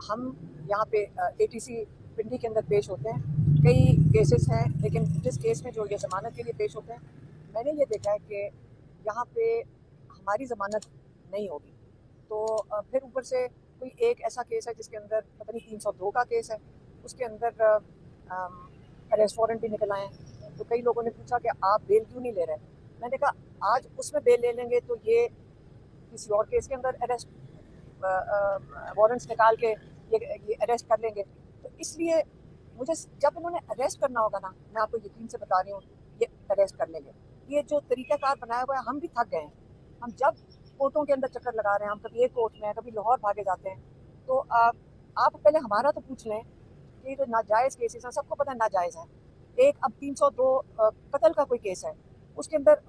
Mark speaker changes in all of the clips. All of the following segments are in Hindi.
Speaker 1: हम यहाँ पे एटीसी पिंडी के अंदर पेश होते हैं। कई केसेस हैं, लेकिन जिस केस में जो ये ज़मानत के लिए पेश होते हैं, मैंने ये देखा है कि यहाँ पे हमारी ज़मानत नहीं होगी। तो फिर ऊपर से कोई एक ऐसा केस है जिसके अंदर पता नहीं 302 का केस है, उसके अंदर अरेस्ट वारंट भी निकल आए हैं। तो कई लोगों ने पूछा कि आप बेल क्यों नहीं ले रहे? मैंने कहा आज उसमें बेल ले लेंगे तो ये किसी और केस के अंदर अरेस्ट वारंट्स निकाल के ये अरेस्ट कर लेंगे। तो इसलिए मुझे जब इन्होंने अरेस्ट करना होगा ना, मैं आपको यकीन से बता रही हूँ, ये अरेस्ट कर लेंगे। ये जो तरीकाकार बनाया हुआ है, हम भी थक गए हैं। हम जब कोर्टों के अंदर चक्कर लगा रहे हैं, हम कभी एक कोर्ट में कभी लाहौर भागे जाते हैं। तो आप पहले हमारा तो पूछ लें कि ये जो नाजायज़ केसेस हैं, सबको पता है नाजायज़ है। एक अब 302 कत्ल का कोई केस है, उसके अंदर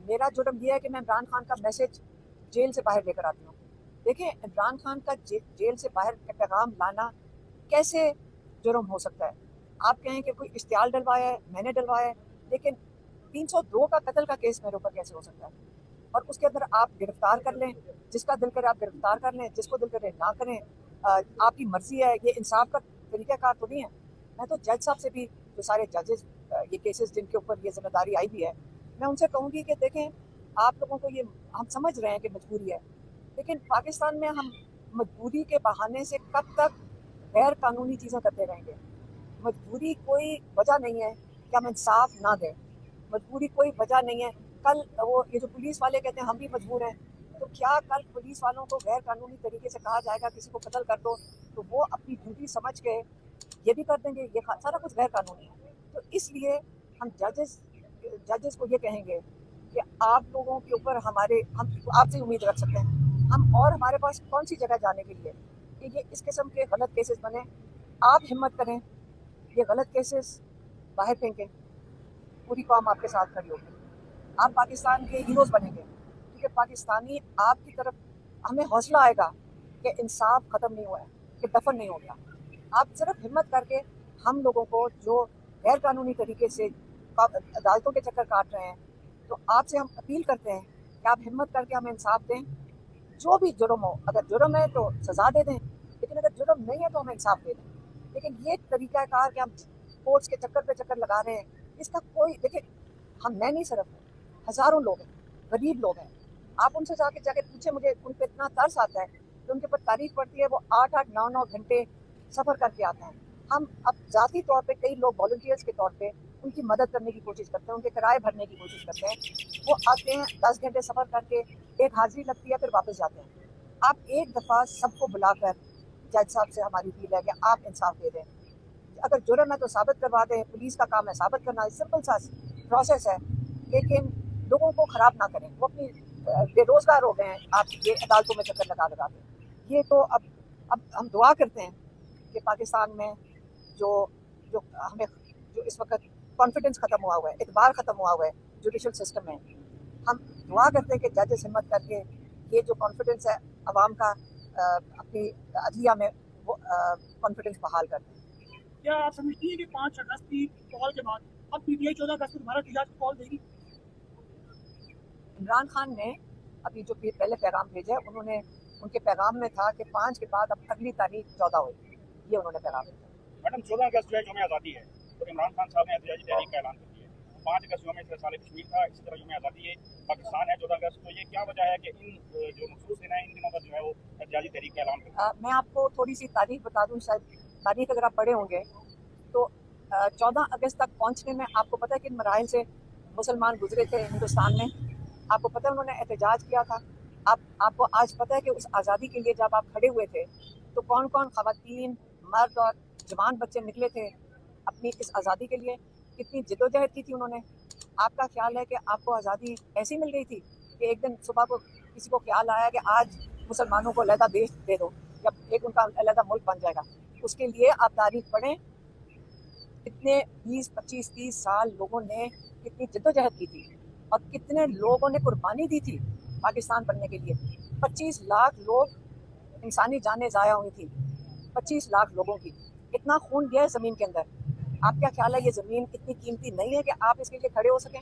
Speaker 1: मेरा जुर्म ये है कि मैं इमरान खान का मैसेज जेल से बाहर लेकर आती हूँ। देखिए, इमरान खान का जेल से बाहर का पैगाम लाना कैसे जुर्म हो सकता है? आप कहें कि कोई इश्तिहाल डलवाया है, मैंने डलवाया है, लेकिन 302 का कत्ल का केस मेरे ऊपर कैसे हो सकता है? और उसके अंदर आप गिरफ्तार कर लें, जिसका दिल करे आप गिरफ्तार कर लें, जिसको दिल करे ना करें। आपकी मर्जी है, ये इंसाफ का तरीकाकार तो नहीं है। मैं तो जज साहब से भी, जो सारे जजेस ये केसेस जिनके ऊपर ये जिम्मेदारी आई भी है, मैं उनसे कहूँगी कि देखें, आप लोगों को ये हम समझ रहे हैं कि मजबूरी है, लेकिन पाकिस्तान में हम मजबूरी के बहाने से कब तक गैर कानूनी चीज़ें करते रहेंगे? मजबूरी कोई वजह नहीं है कि हम इंसाफ ना दें। मजबूरी कोई वजह नहीं है। कल वो ये जो पुलिस वाले कहते हैं हम भी मजबूर हैं, तो क्या कल पुलिस वालों को गैर कानूनी तरीके से कहा जाएगा किसी को कत्ल कर दो, तो वो अपनी ड्यूटी समझ के ये भी कर देंगे? ये सारा कुछ गैर कानूनी है। तो इसलिए हम जजेस को ये कहेंगे कि आप लोगों के ऊपर हम आपसे उम्मीद रख सकते हैं हम, और हमारे पास कौन सी जगह जाने के लिए कि ये इस किस्म के गलत केसेस बने। आप हिम्मत करें, ये गलत केसेस बाहर फेंकें, पूरी कौम आपके साथ खड़ी होगी। आप पाकिस्तान के हीरोज बनेंगे, क्योंकि पाकिस्तानी आपकी तरफ, हमें हौसला आएगा कि इंसाफ ख़त्म नहीं हुआ है, कि दफन नहीं हो गया। आप सिर्फ हिम्मत करके हम लोगों को जो गैर कानूनी तरीके से अदालतों के चक्कर काट रहे हैं, तो आपसे हम अपील करते हैं कि आप हिम्मत करके हमें इंसाफ दें। जो भी जुर्म हो, अगर जुर्म है तो सजा दे दें, लेकिन अगर जुर्म नहीं है तो हमें इंसाफ दे दें। लेकिन ये तरीकाकार कि हम कोर्ट्स के चक्कर पे चक्कर लगा रहे हैं, इसका कोई, देखिए, मैं नहीं, सिर्फ हजारों लोग हैं, गरीब लोग हैं। आप उनसे जाके जाके पूछे, मुझे उन पर इतना तरस आता है कि उनके ऊपर तारीख पड़ती है, वो 8-8, 9-9 घंटे सफ़र करके आते हैं। हम अब ज़ाती तौर पे कई लोग वॉलंटियर्स के तौर पे उनकी मदद करने की कोशिश करते हैं, उनके किराए भरने की कोशिश करते हैं। वो आते हैं, 10 घंटे सफ़र करके, एक हाजिरी लगती है, फिर वापस जाते हैं। आप एक दफ़ा सबको बुलाकर जज साहब से हमारी अपील है कि आप इंसाफ दे दें। अगर जुर्म है तो साबित करवा दें, पुलिस का काम है साबित करना, सिंपल सा प्रोसेस है। लेकिन लोगों को ख़राब ना करें, वो अपनी बेरोज़गार हो गए हैं, आप ये अदालतों में चक्कर लगा लगा के। ये तो अब हम दुआ करते हैं कि पाकिस्तान में जो जो हमें जो इस वक्त कॉन्फिडेंस ख़त्म हुआ हुआ है, एतबार ख़त्म हुआ हुआ है जुडिशल सिस्टम में, हम दुआ करते हैं कि जजेस हिम्मत करके ये जो कॉन्फिडेंस है अवाम का अपनी अदलिया में, वो कॉन्फिडेंस बहाल कर दें।
Speaker 2: क्या आप समझती हैं कि 5 अगस्त की कॉल के बाद अब पीटीआई 14 अगस्त को दोबारा एहतजाज की कॉल देगी?
Speaker 1: इमरान खान ने अभी जो पहले पैगाम भेजा है, उन्होंने उनके पैगाम में था कि 5 के बाद अब अगली तारीख 14 होगी, ये उन्होंने पैगाम भेजा।
Speaker 3: मैडम 14 अगस्त जो है यौम आज़ादी है, तो इमरान खान साहब ने एहतजाजी तहरीक का ऐलान कर दिया है। 5 अगस्त यौम साल कश्मीर था, इसी तरह यौम आज़ादी है पाकिस्तान है 14 अगस्त। तो ये क्या वजह है कि इन जो मखसूस दिन है, इन दिनों का जो है वो एहतजाजी तहरीक का ऐलान कर?
Speaker 1: मैं आपको थोड़ी सी तारीख बता दूं, शायद तारीख अगर आप पढ़े होंगे तो 14 अगस्त तक पहुंचने में आपको पता है कि मराइल से मुसलमान गुजरे थे हिंदुस्तान में। आपको पता है उन्होंने एहतजाज किया था। आपको आज पता है कि उस आज़ादी के लिए जब आप खड़े हुए थे तो कौन कौन ख़वातीन, मर्द और जवान बच्चे निकले थे अपनी इस आज़ादी के लिए, कितनी जद्दोजहद की थी उन्होंने। आपका ख्याल है कि आपको आज़ादी ऐसी मिल गई थी कि एक दिन सुबह को किसी को ख्याल आया कि आज मुसलमानों को अलहदा देश दे दो, या एक उनका अलहदा मुल्क बन जाएगा? उसके लिए आप तारीख पढ़ें, कितने 20, 25, 30 साल लोगों ने कितनी जद्दोजहद की थी और कितने लोगों ने कुर्बानी दी थी पाकिस्तान बनने के लिए। 25 लाख लोग, इंसानी जानें ज़ाया हुई थी, 25 लाख लोगों की, इतना खून गया है ज़मीन के अंदर। आप क्या ख्याल है ये ज़मीन इतनी कीमती नहीं है कि आप इसके लिए खड़े हो सकें?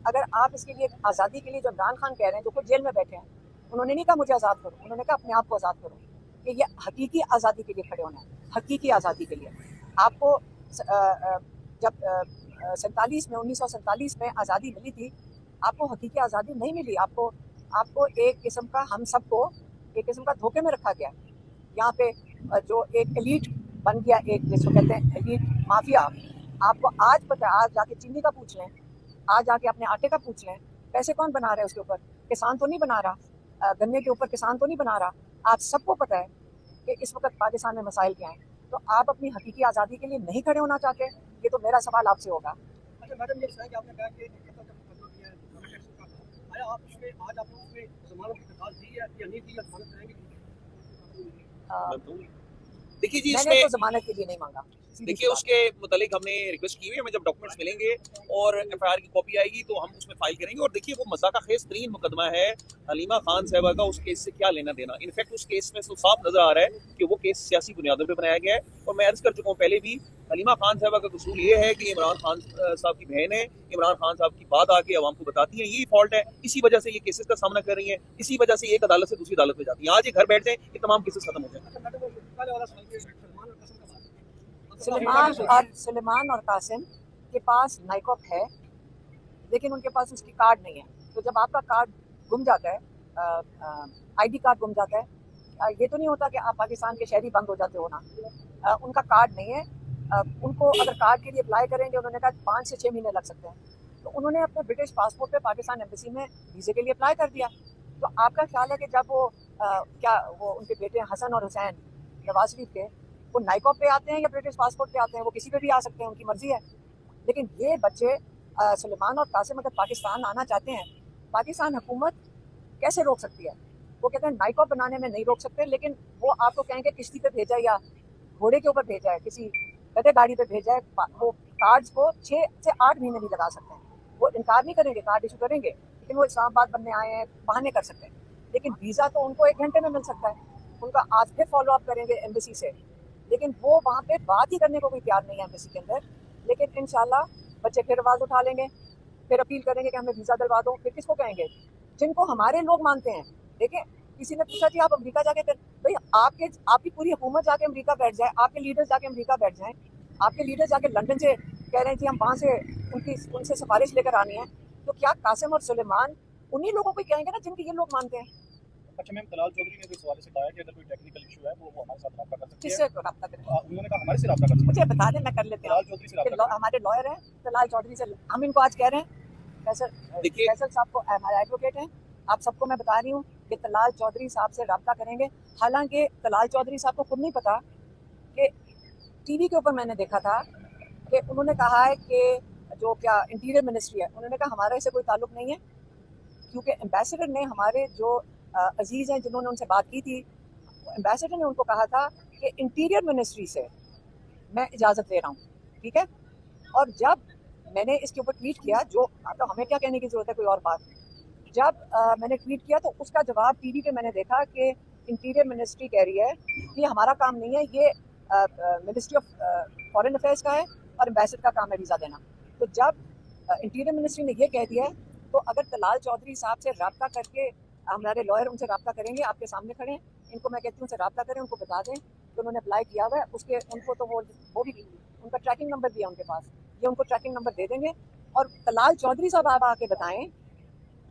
Speaker 1: अगर आप इसके लिए, आज़ादी के लिए, जो इमरान खान कह रहे हैं, जो खुद जेल में बैठे हैं, उन्होंने नहीं कहा मुझे आज़ाद करो, उन्होंने कहा अपने आप को आज़ाद करो। कि ये हकीकी आज़ादी के लिए खड़े होना है, हकीकी आज़ादी के लिए। आपको जब 1947 में आज़ादी मिली थी, आपको हकीकी आज़ादी नहीं मिली। आपको एक किस्म का, हम सबको एक किस्म का धोखे में रखा गया। यहाँ पे जो एक एलीट बन गया, एक जिसको कहते हैं एलीट माफिया। आपको आज पता है, आज जाके चीनी का पूछ लें, आज जाके अपने आटे का पूछ लें, पैसे कौन बना रहा है उसके ऊपर? किसान तो नहीं बना रहा, गन्ने के ऊपर किसान तो नहीं बना रहा। आज सबको पता है कि इस वक्त पाकिस्तान में मसाइल क्या हैं। तो आप अपनी हकीकी आज़ादी के लिए नहीं खड़े होना चाहते? ये तो मेरा सवाल आपसे होगा।
Speaker 2: अच्छा मैडम, ये कि आपने कहा कि आया आप उसमें आज आपने उसमें जमानत की दरखास्त दी है या नहीं दी, या जमानत रहेंगी?
Speaker 4: देखिए जी,
Speaker 1: मैंने तो जमानत के लिए नहीं मांगा।
Speaker 4: देखिए उसके मुतालिक हमने रिक्वेस्ट की हुई है। हमें जब डॉक्यूमेंट्स मिलेंगे और एफआईआर की कॉपी आएगी तो हम उसमें फाइल करेंगे। और देखिए वो मज़ाक़-ख़ेज़ तरीन मुकदमा है हलीमा खान साहिबा का, उस केस से क्या लेना देना। इनफैक्ट उस केस में तो साफ नजर आ रहा है कि वो केस सियासी बुनियादों पर बनाया गया है। और मैं अर्ज कर चुका हूँ पहले भी, हलीमा खान साहिबा का कसूर ये है कि इमरान खान साहब की बहन है, इमरान खान साहब की बात आके अवाम को बताती है, यही फॉल्ट है। इसी वजह से ये केसेस का सामना कर रही है, इसी वजह से एक अदालत से दूसरी अदालत में जाती है। आज ये घर बैठ जाए, ये तमाम केसेस खत्म हो जाए।
Speaker 1: सुलेमान और कासिम के पास नाइकॉप है, लेकिन उनके पास उसकी कार्ड नहीं है। तो जब आपका कार्ड गुम जाता है, आईडी कार्ड गुम जाता है, ये तो नहीं होता कि आप पाकिस्तान के शहरी बंद हो जाते हो ना। उनका कार्ड नहीं है। उनको अगर कार्ड के लिए अप्लाई करेंगे, उन्होंने कहा 5 से 6 महीने लग सकते हैं। तो उन्होंने अपने ब्रिटिश पासपोर्ट पे पाकिस्तान एम्बेसी में वीज़े के लिए अप्लाई कर दिया। तो आपका ख्याल है कि जब वो उनके बेटे हसन और हुसैन नवाज शरीफ के, वो नाइकॉप पे आते हैं या ब्रिटिश पासपोर्ट पे आते हैं? वो किसी पे भी आ सकते हैं, उनकी मर्जी है। लेकिन ये बच्चे सुलेमान और कासिम अगर पाकिस्तान आना चाहते हैं, पाकिस्तान हुकूमत कैसे रोक सकती है? वो कहते हैं नाइकॉप बनाने में नहीं रोक सकते, लेकिन वो आपको कहेंगे किश्ती पे भेजा या घोड़े के ऊपर भेजा है, किसी गधे गाड़ी पे भेजा है। वो कार्ड्स को 6 से 8 महीने भी लगा सकते हैं। वो इनकार नहीं करेंगे, कार्ड इशू करेंगे, लेकिन वो इस्लामाबाद बनने आए हैं, बहाने कर सकते हैं। लेकिन वीज़ा तो उनको 1 घंटे में मिल सकता है। उनका आज फिर फॉलो अप करेंगे एम्बेसी से, लेकिन वो वहाँ पे बात ही करने को भी तैयार नहीं है एम्बेसी के अंदर। लेकिन इंशाल्लाह बच्चे फिर आवाज़ उठा लेंगे, फिर अपील करेंगे कि हमें वीज़ा दिलवा दो। फिर किसको कहेंगे? जिनको हमारे लोग मानते हैं। देखिए, किसी ने पूछा कि आप अमेरिका जाके भाई आपकी पूरी हुकूमत जाके अमेरिका बैठ जाए, आपके लीडर्स जाके अमेरिका बैठ जाएं, आपके लीडर जाके लंदन से कह रहे हैं कि हम वहाँ से उनसे सिफारिश लेकर आनी है, तो क्या कासिम और सुलेमान उन्हीं लोगों को कहेंगे ना जिनके ये लोग मानते हैं?
Speaker 3: अच्छा मैम, तलाल चौधरी ने इस हवाले से कहा कि अगर कोई टेक्निकल इशू है वो हमारे साथ रब्ता कर सकते हैं।
Speaker 1: किससे रब्ता करें?
Speaker 3: उन्होंने कहा हमारे से रब्ता कर सकते हैं।
Speaker 1: मुझे बता दें, मैं कर लेते हैं।
Speaker 3: तलाल चौधरी से रब्ता करें।
Speaker 1: हमारे लॉयर हैं तलाल चौधरी से, हम इनको आज कह रहे हैं। फैसल साहब को हमारे एडवोकेट हैं, आप सबको मैं बता रही हूँ कि तलाल चौधरी साहब से रब्ता करेंगे। हालांकि तलाल चौधरी साहब को खुद नहीं पता कि टीवी के ऊपर मैंने देखा था कि उन्होंने कहा है कि जो क्या इंटीरियर मिनिस्ट्री है, उन्होंने कहा हमारा इससे कोई ताल्लुक नहीं है, क्योंकि एम्बेसडर ने, हमारे जो अजीज़ हैं जिन्होंने उनसे बात की थी, एम्बेसडर ने उनको कहा था कि इंटीरियर मिनिस्ट्री से मैं इजाज़त दे रहा हूँ, ठीक है। और जब मैंने इसके ऊपर ट्वीट किया, जो तो हमें क्या कहने की ज़रूरत है, कोई और बात। जब मैंने ट्वीट किया तो उसका जवाब टीवी पे मैंने देखा कि इंटीरियर मिनिस्ट्री कह रही है कि हमारा काम नहीं है, ये मिनिस्ट्री ऑफ फॉरेन अफेयर्स का है और एम्बेसडर का काम है वीज़ा देना। तो जब इंटीरियर मिनिस्ट्री ने ये कह दिया है, तो अगर तलाल चौधरी साहब से रब्ता करके, हमारे लॉयर उनसे रब्ता करेंगे, आपके सामने खड़े हैं, इनको मैं कहती हूँ उनसे रब्ता करें, उनको बता दें कि उन्होंने अप्लाई किया हुआ है, उनको तो वो भी उनका ट्रैकिंग नंबर भी है उनके पास, ये उनको ट्रैकिंग नंबर दे देंगे। और तलाल चौधरी साहब आप आके बताएं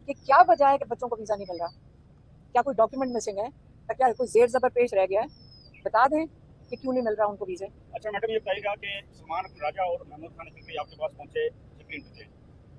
Speaker 1: कि क्या वजह है कि बच्चों को वीज़ा नहीं मिल रहा, क्या कोई डॉक्यूमेंट मिसिंग है, क्या कोई जेर ज़बर पेश रह गया है, बता दें कि क्यों नहीं मिल रहा उनको वीज़े।
Speaker 3: अच्छा मैडम, ये बताइएगा कि सलमान राजा और महमूद खान फिक्री आपके पास पहुंचे सुप्रीम कोर्ट से,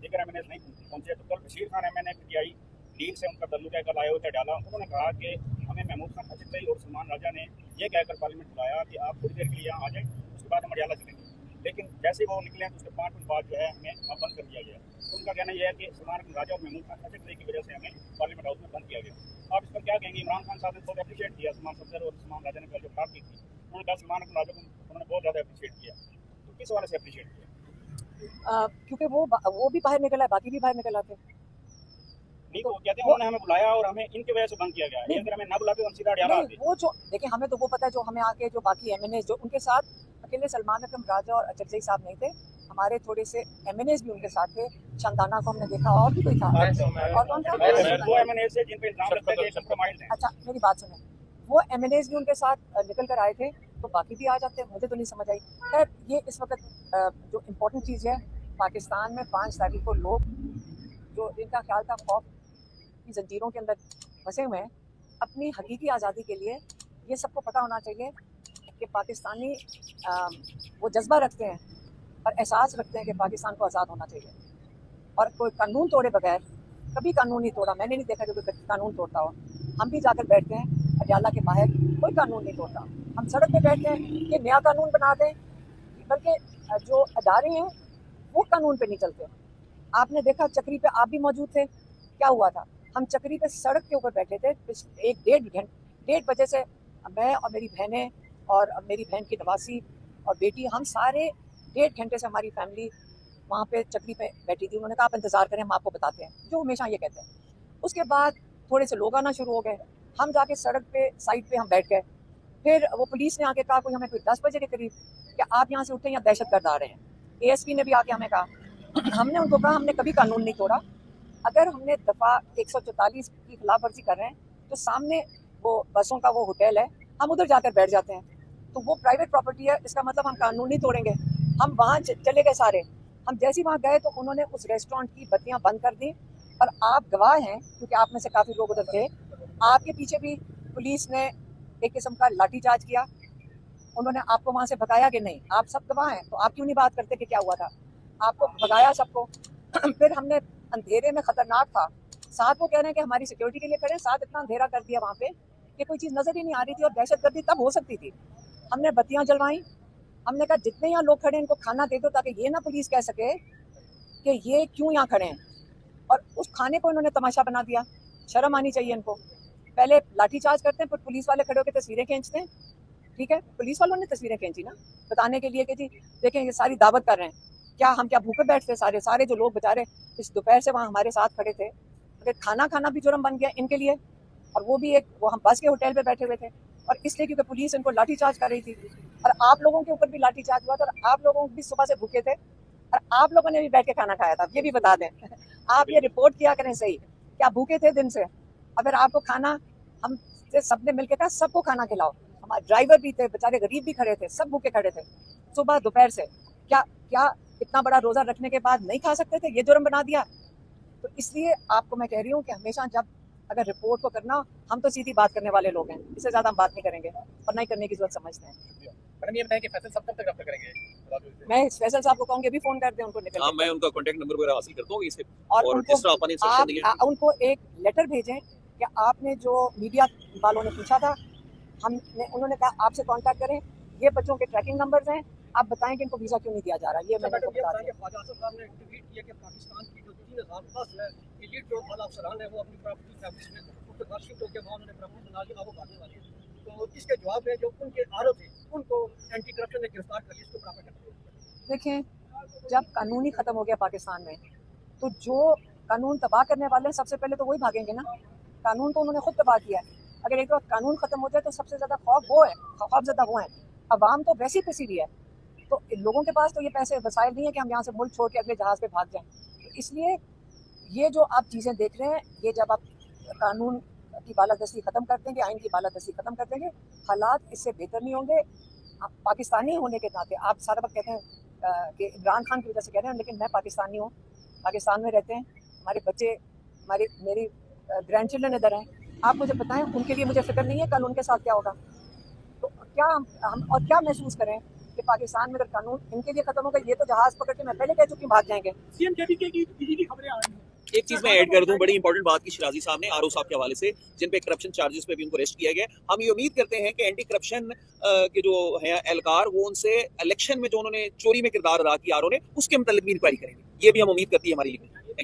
Speaker 3: लेकिन एमएनएस नहीं पहुंचे, तो कल Bashir Khan MNA PTI league से उनका तल्लुक है, कल आए हुए थे डाला। उन्होंने कहा कि हमें महमूद खान अचितई और सलमान राजा ने ये कहकर पार्लियामेंट बुलाया कि आप थोड़ी देर के लिए यहाँ आ जाएं, उसके बाद हम अडियाला चलेंगे। लेकिन जैसे वो निकले तो उसके 5 मिनट बाद जो है हमें वहाँ बंद कर दिया गया। तो उनका कहना यह है कि सलमान राजा और महमूद खान अचितई की वजह से हमें पार्लियामेंट हाउस में बंद किया गया। आप इस पर क्या कहेंगे? इमरान खान साहब ने बहुत अप्रिशिएट किया सलमान सफदर और सलमान राजा ने कल जो बात की थी, उन्होंने कहा सलमान राजा को उन्होंने बहुत ज़्यादा अप्रिशिएट किया। तो किस वाले से अप्रिशिएट किया?
Speaker 1: क्योंकि वो भी बाहर निकला है, बाकी भी बाहर निकल आते।
Speaker 3: नहीं, वो कहते हैं उन्होंने हमें बुलाया और हमें इनकी वजह से बंद किया गया। अगर हमें ना बुलाते तो हम सीधा अडियाला आते।
Speaker 1: वो जो देखिए, हमें तो वो पता है, जो हमें आके जो बाकी एमएनए जो उनके साथ अकेले सलमान अकरम राजा और अचरजई साहब नहीं थे, हमारे थोड़े से एमएनएस भी उनके साथ थे। चंदाना को हमने देखा, और भी कोई था, और कौन था?
Speaker 3: वो एमएनए से जिन पे इल्जाम लगता है कि कंप्रोमाइज है।
Speaker 1: अच्छा, मेरी बात सुने, वो MNAs भी उनके साथ निकल कर आए थे, तो बाकी भी आ जाते हैं, मुझे तो नहीं समझ आई। खैर ये इस वक्त जो इम्पोर्टेंट चीज़ है, पाकिस्तान में 5 तारीख को लोग जो इनका ख्याल था खौफ की जंजीरों के अंदर फंसे हुए हैं, अपनी हकीकी आज़ादी के लिए ये सबको पता होना चाहिए कि पाकिस्तानी वो जज्बा रखते हैं और एहसास रखते हैं कि पाकिस्तान को आज़ाद होना चाहिए, और कोई कानून तोड़े बगैर कभी कानून नहीं तोड़ा। मैंने नहीं देखा कि कोई कानून तोड़ता हो। हम भी जाकर बैठते हैं अड्याला के बाहर, कोई कानून नहीं तोड़ता। हम सड़क पे बैठते हैं कि नया कानून बना दें, बल्कि जो अदारे हैं वो कानून पे नहीं चलते। आपने देखा चक्री पे, आप भी मौजूद थे, क्या हुआ था? हम चक्री पे सड़क के ऊपर बैठे थे, 1-1.5 बजे से मैं और मेरी बहनें और मेरी बहन की नवासी और बेटी, हम सारे 1.5 घंटे से हमारी फैमिली वहाँ पे चक्री पे बैठी थी। उन्होंने कहा आप इंतज़ार करें, हम आपको बताते हैं, जो हमेशा ये कहते हैं। उसके बाद थोड़े से लोग आना शुरू हो गए, हम जाके सड़क पे साइड पे हम बैठ गए। फिर वो पुलिस ने आके कहा कोई हमें, कोई 10 बजे के करीब, कि आप यहाँ से उठे या दहशतगर्द आ रहे हैं। ASP ने भी आके हमें कहा। हमने उनको कहा हमने कभी कानून नहीं तोड़ा, अगर हमने दफ़ा 144 की खिलाफ वर्जी कर रहे हैं तो सामने वो बसों का वो होटल है, हम उधर जाकर बैठ जाते हैं, तो वो प्राइवेट प्रॉपर्टी है, इसका मतलब हम कानून नहीं तोड़ेंगे। हम वहाँ चले गए सारे। हम जैसे ही वहाँ गए तो उन्होंने उस रेस्टोरेंट की बत्तियाँ बंद कर दी, और आप गवाह हैं क्योंकि आप में से काफ़ी लोग उधर थे। आपके पीछे भी पुलिस ने एक किस्म का लाठीचार्ज किया। उन्होंने आपको वहाँ से भगाया कि नहीं? आप सब गवाह हैं, तो आप क्यों नहीं बात करते कि क्या हुआ था? आपको भगाया सबको। फिर हमने अंधेरे में, खतरनाक था, साथ वो कह रहे हैं कि हमारी सिक्योरिटी के लिए खड़े हैं, साथ इतना अंधेरा कर दिया वहाँ पे कि कोई चीज़ नजर ही नहीं आ रही थी, और दहशतगर्दी तब हो सकती थी। हमने बत्तियाँ जलवाई, हमने कहा जितने यहाँ लोग खड़े हैं इनको खाना दे दो, ताकि ये ना पुलिस कह सके कि ये क्यों यहाँ खड़े हैं। और उस खाने को इन्होंने तमाशा बना दिया। शर्म आनी चाहिए इनको। पहले लाठीचार्ज करते हैं, फिर पुलिस वाले खड़े होकर तस्वीरें खींचते हैं। ठीक है, पुलिस वालों ने तस्वीरें खींची ना, बताने के लिए कि जी देखें ये सारी दावत कर रहे हैं। क्या हम क्या भूखे बैठते? सारे जो लोग बेचारे इस दोपहर से वहाँ हमारे साथ खड़े थे, अगर खाना खाना भी जुर्म बन गया इनके लिए, और वो भी वो हम बस के होटल पे बैठे हुए थे, और इसलिए क्योंकि पुलिस इनको लाठीचार्ज कर रही थी। और आप लोगों के ऊपर भी लाठीचार्ज हुआ था, और आप लोगों भी सुबह से भूखे थे, और आप लोगों ने भी बैठ के खाना खाया था, ये भी बता दें। आप ये रिपोर्ट किया करें सही, क्या भूखे थे दिन से? अगर आपको खाना, हम सबने मिलकर कहा सबको खाना खिलाओ। हमारे ड्राइवर भी थे, बेचारे गरीब भी खड़े थे, सब भूखे खड़े थे सुबह दोपहर से। क्या इतना बड़ा रोजा रखने के बाद नहीं खा सकते थे? ये जुर्म बना दिया। तो इसलिए आपको मैं कह रही हूँ कि हमेशा जब अगर रिपोर्ट को करना, हम तो सीधी बात करने वाले लोग हैं, इससे ज्यादा हम बात नहीं करेंगे और नहीं करने की जरूरत समझते हैं।
Speaker 3: मैडम ये बताएं कि फैसल साहब कब तक रब्ता करेंगे?
Speaker 1: मैं फैसल साहब को कहूँगी अभी फोन कर दें उनको, निकल।
Speaker 4: हाँ, मैं उनका कांटेक्ट नंबर वगैरह हासिल करता हूँ इसे,
Speaker 1: और उनको एक लेटर भेजें कि आपने जो मीडिया वालों ने पूछा था, उन्होंने कहा आपसे कांटेक्ट करें, ये बच्चों के ट्रैकिंग नंबर्स हैं, आप बताएं कि इनको वीजा क्यों नहीं दिया जा रहा। ये मैंने
Speaker 2: मैडम ये बताएं कि ख्वाजा आसिफ साहब ने ट्वीट किया कि पाकिस्तान की जो 3000 प्लस है एलीट जो आला अफसरान है वो अपनी प्रॉपर्टी फैमिली में उनके घर शिफ्ट होकर वहाँ उन्होंने प्रॉपर्टी बना ली, वो भागने वाले हैं। तो इसके जवाब में जो उनके आरोप थे उनको एंटी करप्शन ने गिरफ्तार कर लिया, इसको बराबर करते।
Speaker 1: देखें, जब कानून ही खत्म हो गया पाकिस्तान में, तो जो कानून तबाह करने वाले हैं सबसे पहले तो वही भागेंगे ना। कानून तो उन्होंने खुद तबाह किया है। अगर एक बार कानून खत्म हो जाए तो सबसे ज्यादा खौफजदा वो है। अवाम तो वैसी पिसी भी है, तो लोगों के पास तो ये पैसे वसाइल नहीं है कि हम यहाँ से मुल्क छोड़ के अगले जहाज पे भाग जाएं। तो इसलिए ये जो आप चीज़ें देख रहे हैं, ये जब आप कानून की बालादस्ती ख़त्म कर देंगे, आइन की बालादस्ती ख़त्म कर देंगे, हालात इससे बेहतर नहीं होंगे। पाकिस्तानी होने के नाते आप सारा वक्त कहते हैं कि इमरान खान की वजह से कह रहे हैं, लेकिन मैं पाकिस्तानी हूँ, पाकिस्तान में रहते हैं हमारे बच्चे, मेरी ग्रैंड चिल्ड्रन इधर हैं। आप मुझे बताएं, उनके लिए मुझे फिक्र नहीं है कल उनके साथ क्या होगा। तो क्या हम और क्या महसूस करें कि पाकिस्तान में अगर कानून इनके लिए खत्म होगा, ये तो जहाज पकड़ के मैं पहले कह चुकी हूँ भाग जाएंगे।
Speaker 2: सीएम केवीके की खबरें आ रही हैं।
Speaker 4: एक चीज मैं ऐड कर दूं, बड़ी इंपॉर्टेंट बात की शिराजी साहब ने आरओ साहब के हवाले से, जिन पे करप्शन चार्जेस पे भी उनको अरेस्ट किया गया। हम ये उम्मीद करते हैं कि एंटी करप्शन के जो है एहलकार, वो उनसे इलेक्शन में जो उन्होंने चोरी में किरदार अदा किया आरओ ने, उसके मतलब भी इंक्वायरी करेंगे। ये भी हम उम्मीद करती है हमारी।